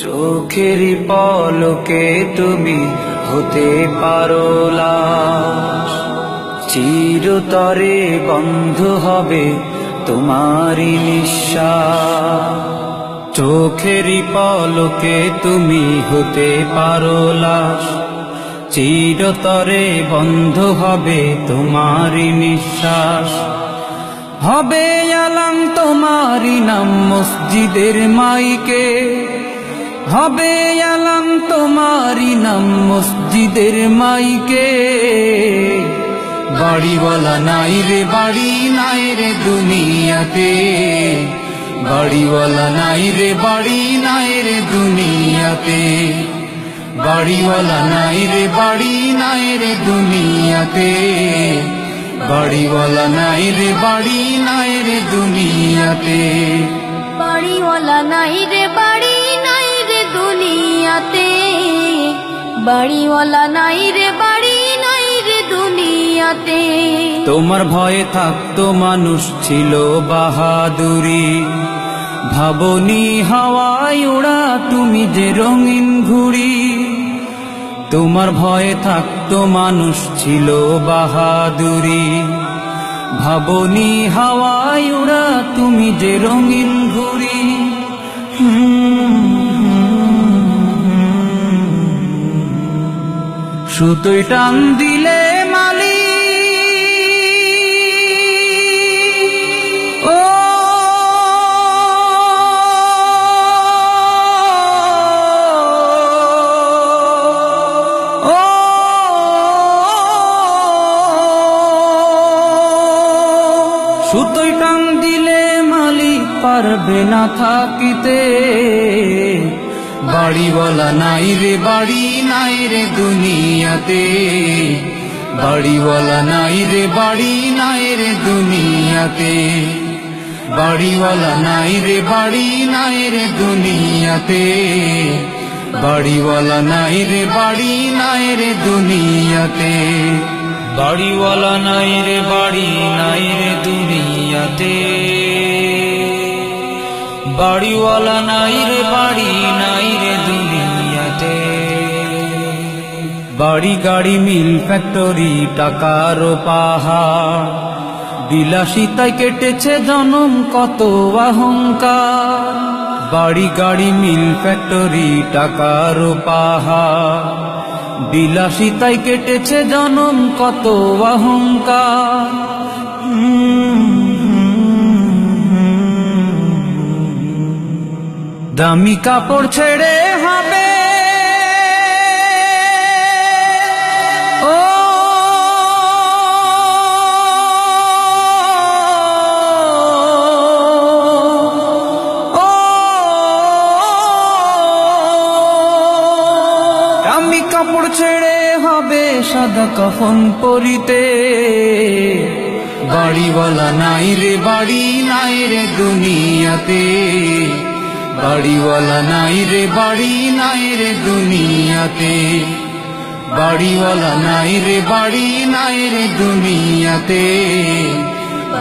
চোখেরই পলকে তুমি হতে পারো লাশ, চিরতরে বন্ধ হবে তোমারই নিঃশ্বাস। চোখেরই পলকে তুমি হতে পারো লাশ, চিরতরে বন্ধ হবে তোমারই নিঃশ্বাস। হবে আলাম তোমারই নাম মসজিদের মাইকে, হবে আলাম তোমারই নাম মসজিদের মাইকে। বাড়িওয়ালা নাই রে বাড়ি নাই রে দুনিয়াতে, বাড়িওয়ালা নাই রে বাড়ি নাই রে দুনিয়াতে, বাড়িওয়ালা নাই রে বাড়ি নাই রে দুনিয়াতে, বাড়িওয়ালা নাই রে বাড়ি নাই রে দুনিয়াতে, বাড়িওয়ালা নাই রে বাড়ি নাই রে দুনিয়াতে, বাড়িওয়ালা নাই রে বাড়ি নাই রে দুনিয়াতে। তোমার ভয়ে থাকতো মানুষ ছিল বাহাদুরি, ভাবনি হাওয়ায় ওড়া তুমি যে রঙিন ঘুড়ি। তোমার ভয়ে থাকতো মানুষ ছিল বাহাদুরি, ভাবনি হাওয়ায় ওড়া তুমি যে রঙিন ঘুড়ি। সুতোয় টান দিলে মালি ও সুতোয় টান দিলে মালিক পারবে না থাকিতে। বাড়িওয়ালা নাই রে বাড়ি নাই রে দুনিয়াতে, বাড়িওয়ালা নাই রে বাড়ি নাই রে দুনিয়াতে, বাড়িওয়ালা নাই রে বাড়ি নাই রে দুনিয়াতে, বাড়িওয়ালা নাই রে বাড়ি নাই রে দুনিয়াতে, বাড়িওয়ালা নাই রে বাড়ি নাই রে দুনিয়াতে, বাড়িওয়ালা নাই রে বাড়ি নাই রে দুনিয়াতে। বাড়ি গাড়ি মিল ফ্যাক্টরি টাকার পাহাড়, বিলাসিতায় কেটেছে জনম কত অহংকার। বাড়ি গাড়ি মিল ফ্যাক্টরি টাকার পাহাড়, বিলাসিতায় কেটেছে জনম কত অহংকার। দামি কাপড় ছেড়ে হবে ও দামি কাপড় ছেড়ে হবে সাদা কাফন পরিতে। বাড়িওয়ালা নাই রে বাড়ি নাই রে দুনিয়াতে, বাড়িওয়ালা নাই রে বাড়ি নাই রে দুনিয়াতে, বাড়িওয়ালা নাই রে বাড়ি নাই রে দুনিয়াতে,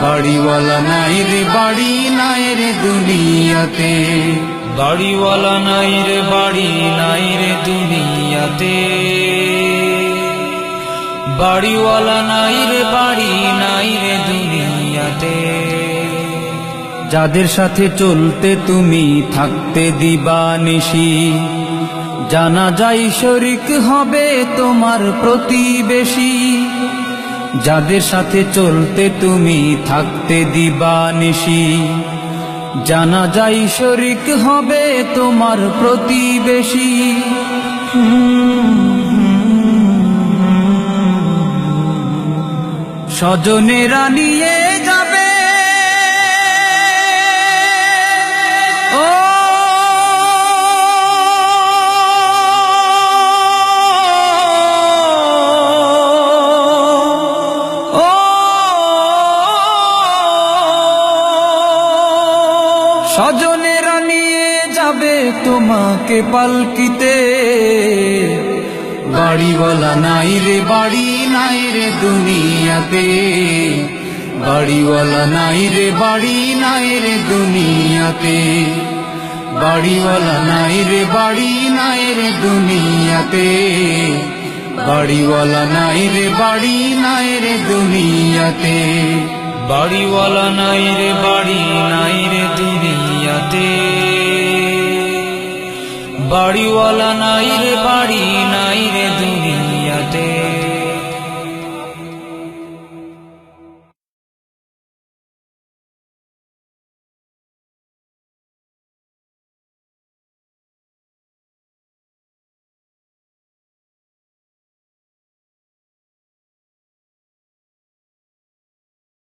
বাড়িওয়ালা নাই রে বাড়ি নাই রে দুনিয়াতে, বাড়িওয়ালা নাই রে বাড়ি নাই রে দুনিয়াতে, বাড়িওয়ালা নাই রে বাড়ি নাই রে দুনিয়াতে। যাদের সাথে চলতে তুমি থাকতে দিবানিশি, জানা যায় শরিক হবে তোমার প্রতিবেশী। যাদের সাথে চলতে তুমি থাকতে দিবানিশি, জানা যায় শরিক হবে তোমার প্রতিবেশী। স্বজনেরা নিয়ে যাবে ও ও স্বজনেরা নিয়ে যাবে তোমাকে পালকিতে, বাড়িওয়ালা নাই রে বাড়ি নাই রে দুনিয়াতে, বাড়িওয়ালা নাই রে বাড়ি নাই রে দুনিয়াতে, বাড়িওয়ালা নাই রে বাড়ি নাই রে দুনিয়াতে, বাড়িওয়ালা নাই রে বাড়ি নাই রে দুনিয়াতে, বাড়িওয়ালা নাই রে বাড়ি নাই রে দুনিয়াতে, বাড়িওয়ালা নাই রে বাড়ি নাই রে দুনিয়াতে।